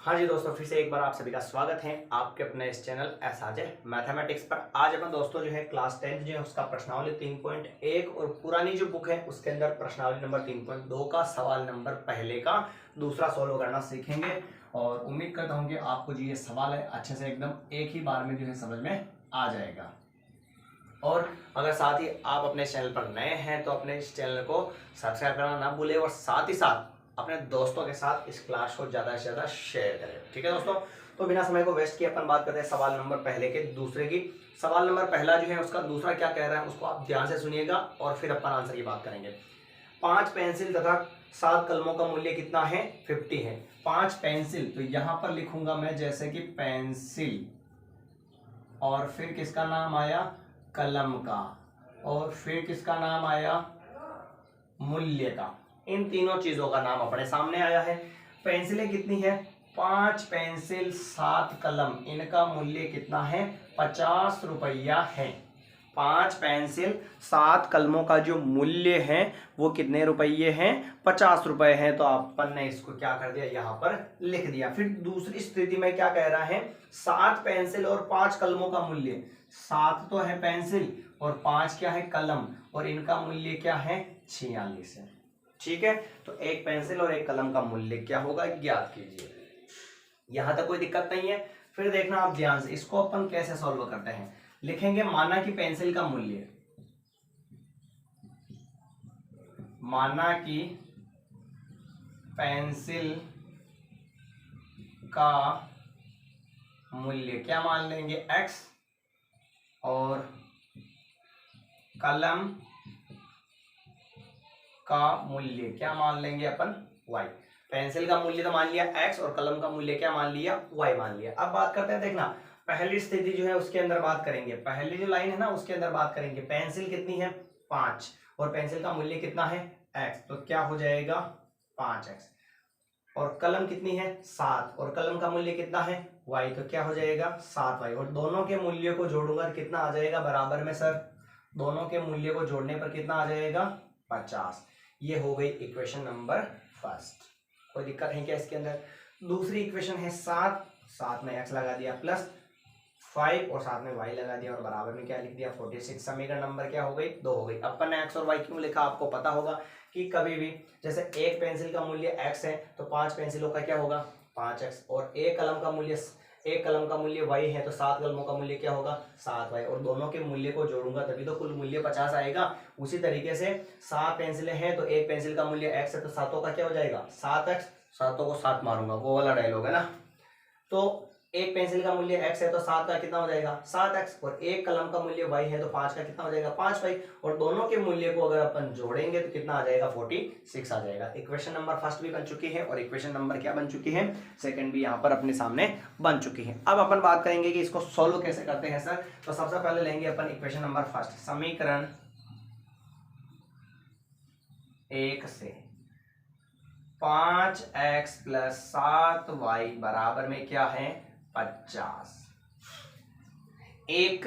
हाँ जी दोस्तों, फिर से एक बार आप सभी का स्वागत है आपके अपने इस चैनल एसआरजे मैथमेटिक्स पर। आज अपन दोस्तों जो है क्लास 10 जो है उसका प्रश्नावली 3.1 और पुरानी जो बुक है उसके अंदर प्रश्नावली नंबर 3.2 का सवाल नंबर पहले का दूसरा सॉल्व करना सीखेंगे। और उम्मीद करता हूँ कि आपको जो ये सवाल है अच्छे से एकदम एक ही बार में जो है समझ में आ जाएगा। और अगर साथ ही आप अपने चैनल पर नए हैं तो अपने इस चैनल को सब्सक्राइब करना ना भूलें और साथ ही साथ अपने दोस्तों के साथ इस क्लास को ज़्यादा से ज़्यादा शेयर करें। ठीक है दोस्तों, तो बिना समय को वेस्ट किए अपन बात करते हैं सवाल नंबर पहले के दूसरे की। सवाल नंबर पहला जो है उसका दूसरा क्या कह रहा है उसको आप ध्यान से सुनिएगा और फिर अपन आंसर की बात करेंगे। 5 पेंसिल तथा 7 कलमों का मूल्य कितना है? 50 है। 5 पेंसिल, तो यहां पर लिखूंगा मैं जैसे कि पेंसिल, और फिर किसका नाम आया? कलम का, और फिर किसका नाम आया? मूल्य का। इन तीनों चीजों का नाम अपने सामने आया है। पेंसिलें कितनी है? 5 पेंसिल 7 कलम, इनका मूल्य कितना है? 50 रुपया है। 5 पेंसिल 7 कलमों का जो मूल्य है वो कितने रुपये हैं? 50 रुपए हैं। तो अपन ने इसको क्या कर दिया, यहां पर लिख दिया। फिर दूसरी स्थिति में क्या कह रहा है? 7 पेंसिल और 5 कलमों का मूल्य। 7 तो है पेंसिल और 5 क्या है? कलम, और इनका मूल्य क्या है? 46 है। ठीक है, तो एक पेंसिल और एक कलम का मूल्य क्या होगा, ज्ञात कीजिए। यहां तक कोई दिक्कत नहीं है। फिर देखना आप ध्यान से, इसको अपन कैसे सॉल्व करते हैं। लिखेंगे माना कि पेंसिल का मूल्य, माना कि पेंसिल का मूल्य क्या मान लेंगे? x, और कलम का मूल्य क्या मान लेंगे अपन? y। पेंसिल का मूल्य तो मान लिया x और कलम का मूल्य क्या मान लिया? y मान लिया। अब बात करते हैं, देखना पहली स्थिति जो है उसके अंदर बात करेंगे, पहली जो लाइन है ना उसके अंदर बात करेंगे। पेंसिल कितनी है? 5, और पेंसिल का मूल्य कितना है? x, तो क्या हो जाएगा? 5x। और कलम कितनी है? 7, और कलम का मूल्य कितना है? y, तो क्या हो जाएगा? 7y। और दोनों के मूल्य को जोड़ूंगा कितना आ जाएगा बराबर में? सर दोनों के मूल्य को जोड़ने पर कितना आ जाएगा? 50। ये हो गई इक्वेशन नंबर फर्स्ट। कोई दिक्कत है क्या इसके अंदर? दूसरी इक्वेशन है 7, साथ में x लगा दिया प्लस 5 और साथ में y लगा दिया और बराबर में क्या लिख दिया? 46। समीकरण नंबर क्या हो गई? 2 हो गई। अपन ने x और y क्यों लिखा आपको पता होगा कि कभी भी जैसे एक पेंसिल का मूल्य x है तो 5 पेंसिलों का क्या होगा? 5x, और एक कलम का मूल्य y है तो 7 कलमों का मूल्य क्या होगा? 7y, और दोनों के मूल्य को जोड़ूंगा तभी तो कुल मूल्य 50 आएगा। उसी तरीके से 7 पेंसिलें हैं तो एक पेंसिल का मूल्य x है तो सातों का क्या हो जाएगा? 7x, सातों को 7 मारूंगा, वो वाला डायलॉग है ना। तो एक पेंसिल का मूल्य x है तो 7 का कितना हो जाएगा? 7x, और एक कलम का मूल्य y है तो 5 का कितना हो जाएगा? 5y, और दोनों के मूल्य को अगर अपन जोड़ेंगे तो कितना आ जाएगा? 46 आ जाएगा। इक्वेशन नंबर फर्स्ट भी बन चुकी है और इक्वेशन नंबर क्या बन चुकी है? सेकंड भी यहाँ पर अपने सामने बन चुकी है। अब अपन बात करेंगे कि इसको सोल्व कैसे करते हैं सर। तो सबसे पहले लेंगे अपन इक्वेशन नंबर फर्स्ट, समीकरण 1 से 5x प्लस 7y बराबर में क्या है? 50। एक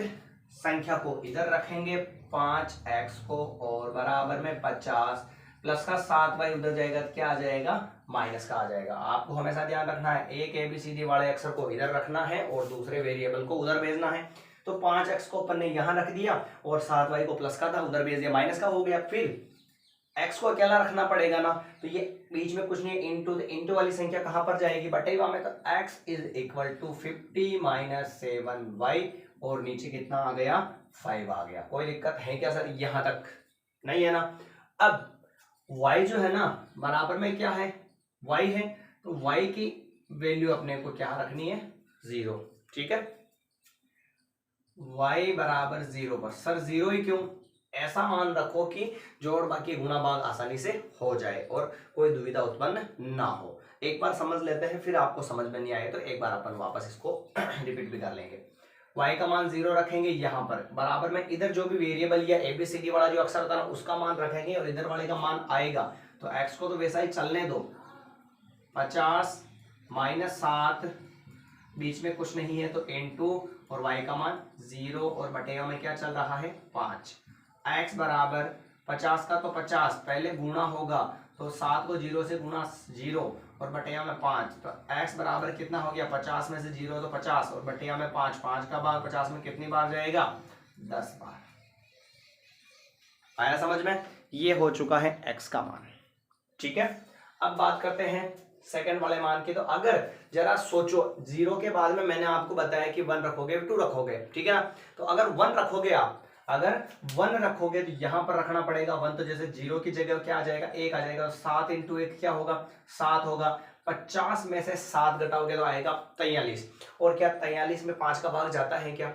संख्या को इधर रखेंगे 5x को, और बराबर में 50, प्लस का 7y उधर जाएगा तो क्या आ जाएगा? माइनस का आ जाएगा। आपको हमेशा ध्यान रखना है, एक ABCD वाले अक्षर को इधर रखना है और दूसरे वेरिएबल को उधर भेजना है। तो 5x को अपन ने यहां रख दिया और 7y को प्लस का था उधर भेज दिया, माइनस का हो गया। फिर x को अकेला रखना पड़ेगा ना, तो ये बीच में कुछ नहीं, इंटू वाली संख्या कहां पर जाएगी? बटेगा में, तो x is equal to 50 minus 7y, और नीचे कितना आ गया? 5 आ गया। कोई दिक्कत है क्या सर? यहां तक नहीं है ना। अब y जो है ना बराबर में क्या है? y है, तो y की वैल्यू अपने को क्या रखनी है? 0। ठीक है, y बराबर 0 पर। सर 0 ही क्यों? ऐसा मान रखो कि जोड़ बाकी गुणा भाग आसानी से हो जाए और कोई दुविधा उत्पन्न ना हो। एक बार समझ लेते हैं, फिर आपको समझ में नहीं आए तो एक बार अपन वापस इसको रिपीट भी कर लेंगे। y का मान 0 रखेंगे यहां पर, बराबर में इधर जो भी वेरिएबल या ABCD वाला जो अक्षर था ना उसका मान रखेंगे और इधर वाले का मान आएगा। तो x को तो वैसा ही चलने दो, 50 माइनस 7, बीच में कुछ नहीं है तो इंटू, और y का मान 0 और बटेगा में क्या चल रहा है? 5। x बराबर 50 का तो 50 पहले गुणा होगा तो 7 को 0 से गुणा 0, और बटिया में 5, तो x बराबर कितना हो गया 50 में से 0 तो 50 और बटिया में 5, 5 का भाग 50 में कितनी बार जाएगा 10 बार। आया समझ में? ये हो चुका है x का मान। ठीक है, अब बात करते हैं सेकंड वाले मान की। तो अगर जरा सोचो 0 के बाद में मैंने आपको बताया कि 1 रखोगे 2 रखोगे, ठीक है ना। तो अगर 1 रखोगे आप, अगर 1 रखोगे तो यहां पर रखना पड़ेगा 1, तो जैसे 0 की जगह क्या आ जाएगा 1 आ जाएगा, 7 इंटू 1 क्या होगा 7 होगा। 50 में से 7 घटाओगे तो आएगा 43। और क्या 43 में 5 का भाग जाता है क्या?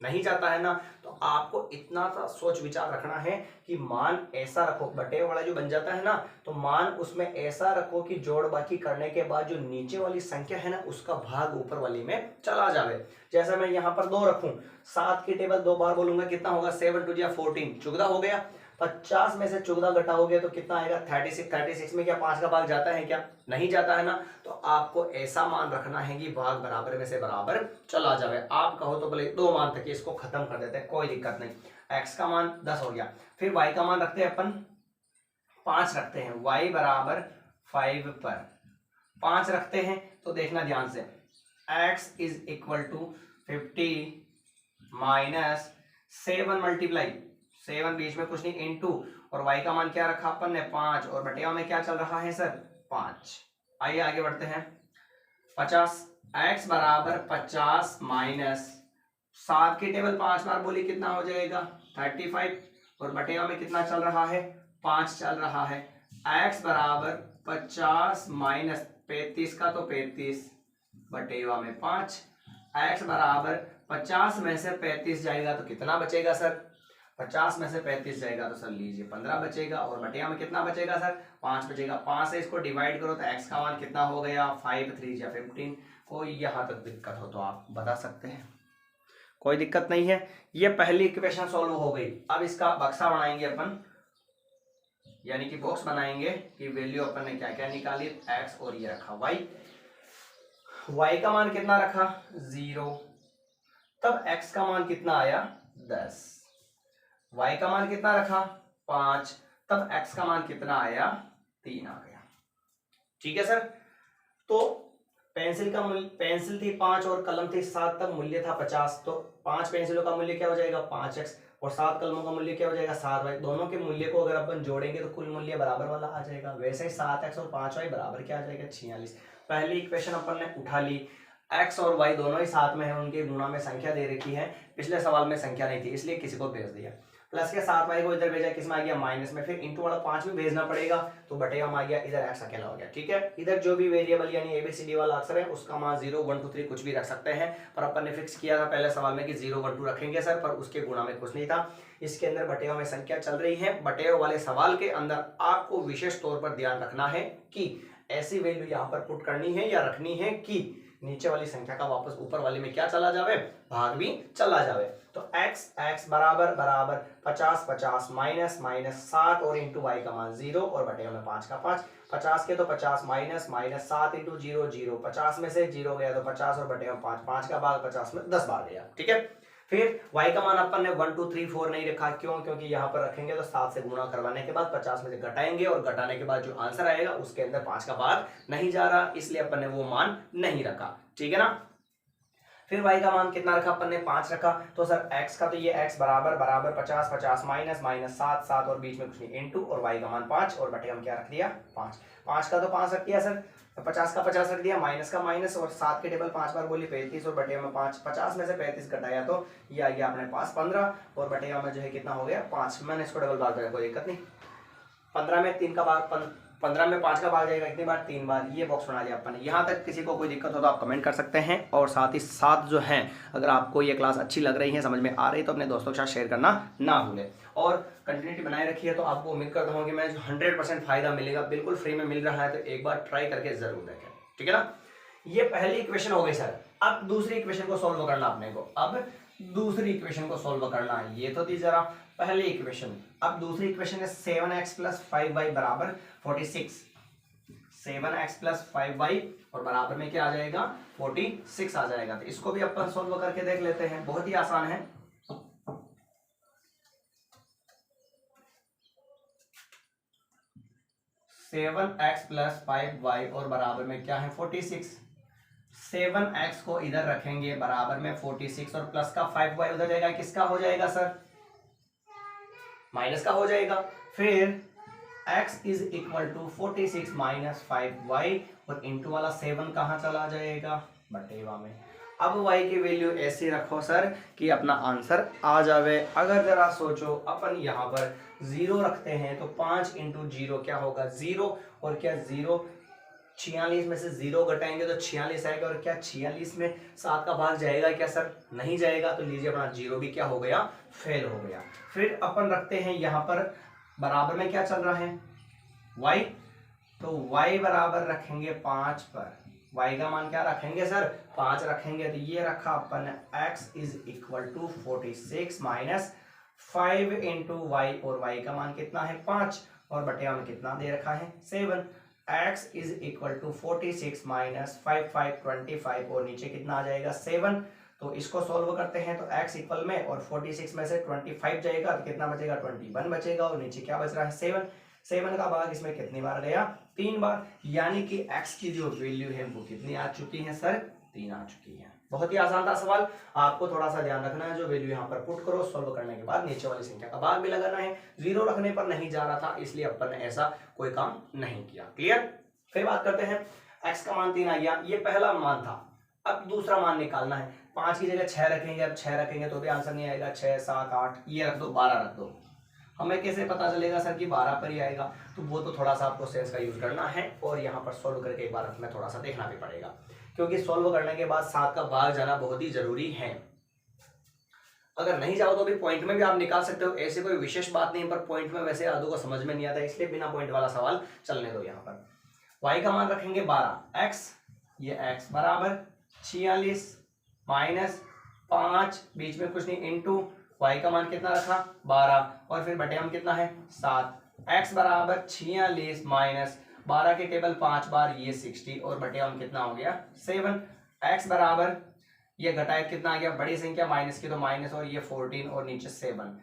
नहीं जाता है ना। तो आपको इतना सा सोच विचार रखना है कि मान ऐसा रखो, बटे वाला जो बन जाता है ना, तो मान उसमें ऐसा रखो कि जोड़ बाकी करने के बाद जो नीचे वाली संख्या है ना उसका भाग ऊपर वाली में चला जावे। जैसे मैं यहाँ पर 2 रखूं, 7 की टेबल 2 बार बोलूंगा कितना होगा 7 2 14, चुगदा हो गया। 50 में से 14 घटाओगे तो कितना आएगा 36। 36 में क्या 5 का भाग जाता है क्या? नहीं जाता है ना। तो आपको ऐसा मान रखना है कि भाग बराबर में से बराबर चला जाए। आप कहो तो बोले 2 मान तक इसको खत्म कर देते हैं, कोई दिक्कत नहीं। x का मान 10 हो गया, फिर y का मान रखते हैं अपन 5 रखते हैं, y बराबर 5 पर 5 रखते हैं। तो देखना ध्यान से, x is equal to 50 minus 7 multiply 7 बीच में कुछ नहीं इंटू, और y का मान क्या रखा अपन ने 5, और बटिया में क्या चल रहा है सर 5। आइए आगे बढ़ते हैं। 50 x बराबर 50 माइनस 7 की टेबल 5 बार बोली कितना हो जाएगा 35, और बटिया में कितना चल रहा है 5 चल रहा है। x बराबर 50 माइनस 35 का तो 35 बटेवा में 5, x बराबर 50 में से 35 जाएगा तो कितना बचेगा सर? 50 में से 35 जाएगा तो सर लीजिए 15 बचेगा, और बटिया में कितना बचेगा सर 5 बचेगा। 5 से इसको डिवाइड करो तो x का मान कितना हो गया 5 3 या 15। कोई यहाँ तक दिक्कत हो तो आप बता सकते हैं, कोई दिक्कत नहीं है। ये पहली इक्वेशन सॉल्व हो गई। अब इसका बक्सा बनाएंगे अपन, यानी कि बॉक्स बनाएंगे कि वैल्यू अपन ने क्या क्या निकाली, x और ये रखा y का मान कितना रखा 0, तब x का मान कितना आया 10, y का मान कितना रखा 5, तब x का मान कितना आया 3 आ गया। ठीक है सर। तो पेंसिल का मूल्य, पेंसिल थी 5 और कलम थी 7, तब मूल्य था 50। तो 5 पेंसिलों का मूल्य क्या हो जाएगा 5x, और 7 कलमों का मूल्य क्या हो जाएगा 7y। दोनों के मूल्य को अगर अपन जोड़ेंगे तो कुल मूल्य बराबर वाला आ जाएगा। वैसे ही 7x और 5y बराबर क्या आ जाएगा 46। पहली इक्वेशन अपन ने उठा ली, x और y दोनों ही साथ में है, उनके गुणा में संख्या दे रखी है। पिछले सवाल में संख्या नहीं थी इसलिए किसी को भेज दिया, प्लस के 7y को इधर भेजा, किसमें आ गया माइनस में, फिर इंटू वाला 5 भी भेजना पड़ेगा तो बटेगा में आ गया, इधर x अकेला हो गया। ठीक है, इधर जो भी वेरिएबल यानी ABCD वाला आंसर है उसका मान 0 1 2 3 कुछ भी रख सकते हैं, पर अपन ने फिक्स किया था पहले सवाल में कि 0 1 2 रखेंगे सर, पर उसके गुणा में कुछ नहीं था। इसके अंदर बटेगा में संख्या चल रही है। बटेगा वाले सवाल के अंदर आपको विशेष तौर पर ध्यान रखना है कि ऐसी वैल्यू यहाँ पर पुट करनी है या रखनी है कि नीचे वाली संख्या का वापस ऊपर वाली में क्या चला जावे, भाग भी चला जावे। तो x बराबर बराबर 50 50 माइनस माइनस 7 और इंटू y का मान 0 और बटेगा में 5 का 5, 50 के तो 50 माइनस माइनस 7 इंटू 0 0, 50 में से 0 गया तो 50 और बटेगा 5, 5 का भाग 50 में 10 बार गया। ठीक है, फिर y का मान अपन ने 1 2 3 4 नहीं रखा, क्यों? क्योंकि यहाँ पर रखेंगे तो 7 से गुणा करवाने के बाद 50 में से घटाएंगे और घटाने के बाद जो आंसर आएगा उसके अंदर 5 का भाग नहीं जा रहा, इसलिए अपन ने वो मान नहीं रखा। ठीक है ना। फिर y का मान कितना रखा अपन ने 5 रखा, तो सर x का तो ये x बराबर बराबर 50 50 माइनस माइनस 7 7 और बीच में कुछ नहीं इंटू, और y का मान 5 और बटे हम क्या रख दिया 5, 5 का तो 5 रख दिया सर, तो 50 का 50 रख दिया, माइनस का माइनस, और 7 के टेबल 5 बार बोली 35 और बटे में 5, 50 में से 35 घटाया तो ये आ गया अपने पास 15, और बटे में जो है कितना हो गया 5। मैंने इसको डबल बार दिया, कोई दिक्कत नहीं। 15 में 3 का भाग 15 में 5 का भाग जाएगा कितनी बार 3 बार। ये बॉक्स बना लिया अपन ने। यहाँ तक किसी को कोई दिक्कत हो तो आप कमेंट कर सकते हैं, और साथ ही साथ जो है अगर आपको ये क्लास अच्छी लग रही है, समझ में आ रही है, तो अपने दोस्तों के साथ शेयर करना ना भूलें, और कंटिन्यूटी बनाए रखी है। तो आपको उम्मीद करता हूँ कि मैं 100% फायदा मिलेगा, बिल्कुल फ्री में मिल रहा है, तो एक बार ट्राई करके जरूर देखें। ठीक है ना। ये पहली इक्वेशन हो गई सर। अब दूसरी इक्वेशन को सोल्व करना अपने को, अब दूसरी इक्वेशन को सोल्व करना है। ये तो थी जरा पहली इक्वेशन। अब दूसरी इक्वेशन है 7x प्लस 5y बराबर 46, 7x प्लस 5y और बराबर में क्या आ जाएगा 46 आ जाएगा। तो इसको भी अपन सोल्व करके देख लेते हैं, बहुत ही आसान है। 7x प्लस 5y और बराबर में क्या है 46। 7x को इधर रखेंगे बराबर में 46 और प्लस का 5y उधर जाएगा, किसका हो जाएगा सर, माइनस का हो जाएगा। फिर x is equal to 46 minus 5y और इंटू वाला 7 कहाँ चला जाएगा, बटेवा में। अब y की वैल्यू ऐसे रखो सर कि अपना आंसर आ जावे। अगर जरा सोचो अपन यहाँ पर 0 रखते हैं तो 5 इंटू 0 क्या होगा 0, और क्या 0 46 में से 0 घटाएंगे तो 46 आएगा, और क्या 46 में 7 का भाग जाएगा क्या सर, नहीं जाएगा। तो लीजिए अपना 0 भी क्या हो गया, फेल हो गया। फिर अपन रखते हैं यहाँ पर बराबर में क्या चल रहा है y, तो y बराबर रखेंगे 5 पर, y का मान क्या रखेंगे सर 5 रखेंगे। तो ये रखा अपन x is equal to 46 minus 5 into y, और y का मान कितना है 5 और बटे में कितना दे रखा है 7। x is equal to 46 minus 5 5 25 और नीचे कितना आ जाएगा 7। तो इसको सॉल्व करते हैं तो x इक्वल में और 46 में से 25 जाएगा तो कितना बचेगा 21 बचेगा, और नीचे क्या बच रहा है 7। 7 का भाग इसमें कितनी बार गया 3 बार, यानी कि x की जो वैल्यू है वो कितनी आ चुकी है सर 3 आ चुकी है। बहुत ही आसान था सवाल, आपको थोड़ा सा ध्यान रखना है। जो वैल्यू यहाँ पर पुट करो, सॉल्व करने के बाद नीचे वाली संख्या का भाग भी लगाना है। 0 रखने पर नहीं जा रहा था, इसलिए अपन ने ऐसा कोई काम नहीं किया। क्लियर। फिर बात करते हैं, x का मान 3 आ गया, ये पहला मान था। अब दूसरा मान निकालना है। 5 की जगह 6 रखेंगे, अब 6 रखेंगे तो भी आंसर नहीं आएगा। 6 7 8 ये रख दो, 12 रख दो। हमें कैसे पता चलेगा सर कि 12 पर ही आएगा, तो वो तो थोड़ा सा आपको सेंस का यूज करना है और यहाँ पर सोल्व करके एक बार हमें थोड़ा सा देखना भी पड़ेगा, क्योंकि सोल्व करने के बाद 7 का भाग जाना बहुत ही जरूरी है। अगर नहीं जाओ तो भी पॉइंट में भी आप निकाल सकते हो, ऐसे कोई विशेष बात नहीं, पर पॉइंट में वैसे आदू को समझ में नहीं आता, इसलिए बिना पॉइंट वाला सवाल चलने दो। यहाँ पर y का मान रखेंगे 12, x ये x बराबर 46 माइनस 5 बीच में कुछ नहीं इंटू y का मान कितना रखा 12 और फिर बटे हम कितना है 7। x बराबर 46 माइनस 12 के टेबल 5 बार ये 60 और बटे हम कितना हो गया 7। x बराबर ये घटाए कितना आ गया बड़ी संख्या माइनस की तो माइनस और ये 14 और नीचे 7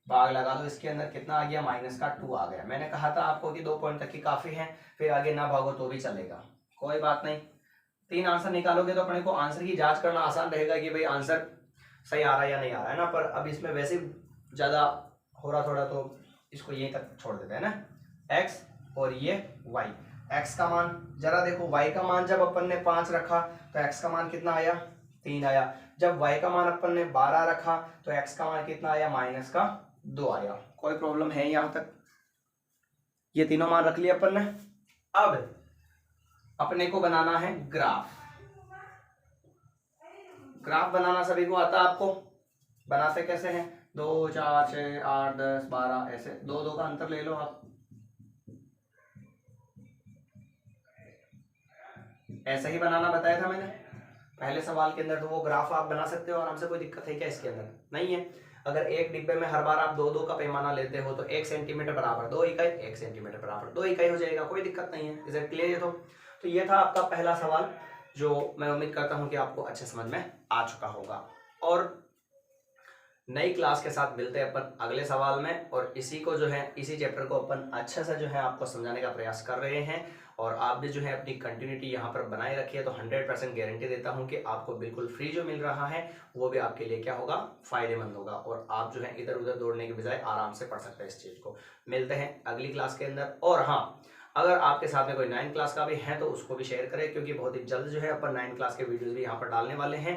भाग लगा दो, इसके अंदर कितना आ गया माइनस का 2 आ गया। मैंने कहा था आपको कि 2 पॉइंट तक की काफी है, फिर आगे ना भागो तो भी चलेगा, कोई बात नहीं। 3 आंसर निकालोगे तो अपने को आंसर की जांच करना आसान रहेगा कि भाई आंसर सही आ रहा है या नहीं आ रहा है ना। पर अब इसमें वैसे ज्यादा हो रहा थोड़ा, तो इसको यहीं तक छोड़ देते हैं ना, x और ये y। x का मान जरा देखो, y का मान जब अपन ने 5 रखा तो x का मान कितना आया 3 आया। जब y का मान अपन ने 12 रखा तो x का मान कितना आया माइनस का 2 आया। कोई प्रॉब्लम है यहाँ तक? ये तीनों मान रख लिए अपन ने। अब अपने को बनाना है ग्राफ। ग्राफ बनाना सभी को आता है, आपको बनाते कैसे हैं 2 4 6 8 10 12 ऐसे 2 2 का अंतर ले लो आप, ऐसे ही बनाना बताया था मैंने पहले सवाल के अंदर। तो वो ग्राफ आप बना सकते हो आराम से, कोई दिक्कत है क्या इसके अंदर? नहीं है। अगर एक डिब्बे में हर बार आप 2 2 का पैमाना लेते हो तो 1 सेंटीमीटर बराबर 2 इकाई, 1 सेंटीमीटर बराबर 2 इकाई हो जाएगा, कोई दिक्कत नहीं है। इसे क्लियर है? तो ये था आपका पहला सवाल, जो मैं उम्मीद करता हूं कि आपको अच्छे समझ में आ चुका होगा। और नई क्लास के साथ मिलते हैं अपन अगले सवाल में, और इसी को जो है इसी चैप्टर को अपन अच्छे से जो है आपको समझाने का प्रयास कर रहे हैं। और आप भी जो है अपनी कंटिन्यूटी यहाँ पर बनाए रखिए, तो 100% गारंटी देता हूँ कि आपको बिल्कुल फ्री जो मिल रहा है वो भी आपके लिए क्या होगा फायदेमंद होगा, और आप जो है इधर उधर दौड़ने के बजाय आराम से पढ़ सकते हैं इस चीज को। मिलते हैं अगली क्लास के अंदर। और हाँ, अगर आपके साथ में कोई 9th क्लास का भी है तो उसको भी शेयर करें, क्योंकि बहुत ही जल्द जो है अपन 9th क्लास के वीडियोस भी यहाँ पर डालने वाले हैं।